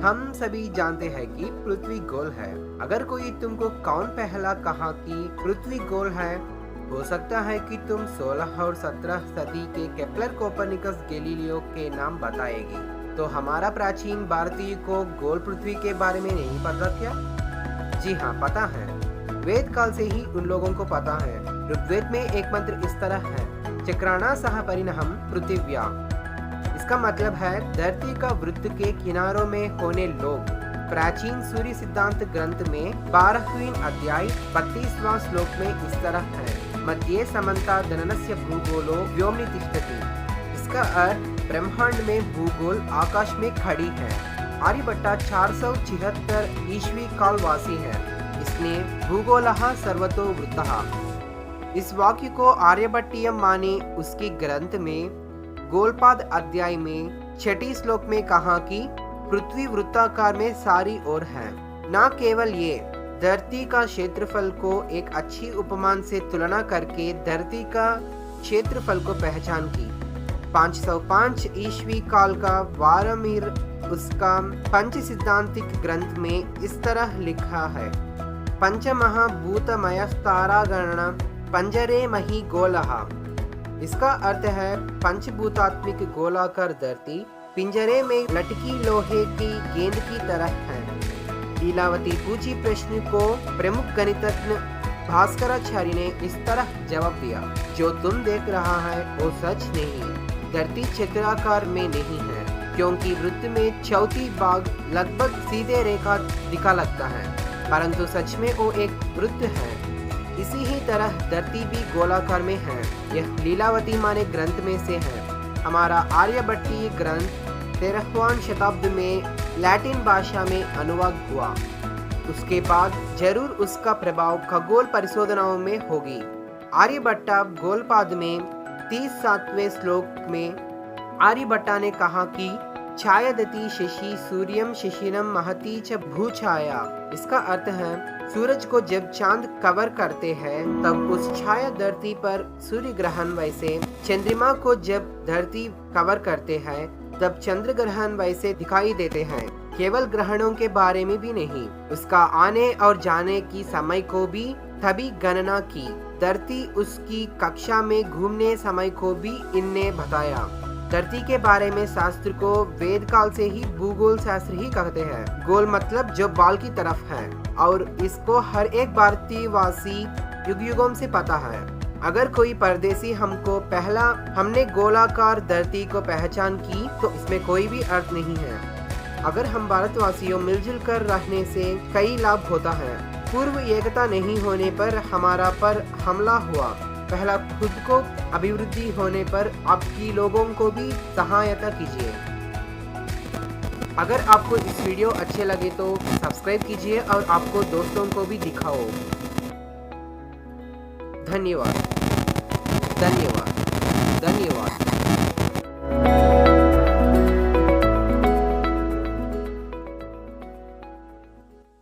हम सभी जानते हैं कि पृथ्वी गोल है। अगर कोई तुमको कौन पहला कहा कि पृथ्वी गोल है, हो सकता है कि तुम 16 और 17 सदी के केपलर, कोपरनिकस, गैलीलियो के नाम बताएगी। तो हमारा प्राचीन भारतीय को गोल पृथ्वी के बारे में नहीं पता क्या? जी हाँ, पता है। वेद काल से ही उन लोगों को पता है। ऋग्वेद में एक मंत्र इस तरह है, चक्राणा सह परिणहम पृथिव्या। इसका मतलब है धरती का वृत्त के किनारों में होने लोग। प्राचीन सूर्य सिद्धांत ग्रंथ में 12वीं अध्याय 32वां श्लोक में इस तरह है, मध्ये समन्ता धननस्य भूगोलो व्योमनि तिष्ठति। इसका अर्थ ब्रह्मांड में भूगोल आकाश में खड़ी है। आर्यभट्ट 476 ईस्वी कालवासी है। इसने भूगोलः सर्वतो वृत्तः इस वाक्य को आर्यभट्टीय माने उसके ग्रंथ में गोलपाद अध्याय में 6 श्लोक में कहा कि पृथ्वी वृत्ताकार में सारी ओर है। न केवल ये, धरती का क्षेत्रफल को एक अच्छी उपमान से तुलना करके धरती का क्षेत्रफल को पहचान की। 505 ईस्वी काल का वारमीर उसका पंच सिद्धांतिक ग्रंथ में इस तरह लिखा है, पंचमहाभूतमयस्तारागण पंजरे मही गोलः। इसका अर्थ है पंचभूतात्मिक गोलाकार धरती पिंजरे में लटकी लोहे की गेंद की तरह है। लीलावती पूछी प्रश्न को प्रमुख गणितज्ञ भास्कराचार्य ने इस तरह जवाब दिया, जो तुम देख रहा है वो सच नहीं। धरती चक्राकार में नहीं है, क्योंकि वृत्त में चौथी भाग लगभग सीधे रेखा दिखा लगता है, परंतु सच में वो एक वृत्त है। इसी ही तरह धरती भी गोलाकार में है। यह लीलावती माने ग्रंथ में से है। हमारा आर्यभट्टीय ग्रंथ 13वीं शताब्दी में लैटिन भाषा में अनुवाद हुआ। उसके बाद जरूर उसका प्रभाव खगोल परिशोधनाओं में होगी। आर्यभट्ट गोलपाद में 37वें श्लोक में आर्यभट्ट ने कहा कि छायादति शशि सूर्यम शिशिरम महती च भूछाया। इसका अर्थ है सूरज को जब चांद कवर करते हैं तब उस छाया धरती पर सूर्य ग्रहण वैसे, चंद्रमा को जब धरती कवर करते हैं तब चंद्र ग्रहण वैसे दिखाई देते हैं। केवल ग्रहणों के बारे में भी नहीं, उसका आने और जाने की समय को भी तभी गणना की। धरती उसकी कक्षा में घूमने समय को भी इनने बताया। धरती के बारे में शास्त्र को वेद काल से ही भूगोल शास्त्र ही कहते हैं। गोल मतलब जो बाल की तरफ है, और इसको हर एक भारतीय वासी युग युगों से पता है। अगर कोई परदेसी हमको पहला हमने गोलाकार धरती को पहचान की तो इसमें कोई भी अर्थ नहीं है। अगर हम भारतवासियों मिलजुल कर रहने से कई लाभ होता है। पूर्व एकता नहीं होने पर हमारा पर हमला हुआ। पहला खुद को अभिवृद्धि होने पर आपकी लोगों को भी सहायता कीजिए। अगर आपको इस वीडियो अच्छे लगे तो सब्सक्राइब कीजिए और आपको दोस्तों को भी दिखाओ। धन्यवाद, धन्यवाद, धन्यवाद।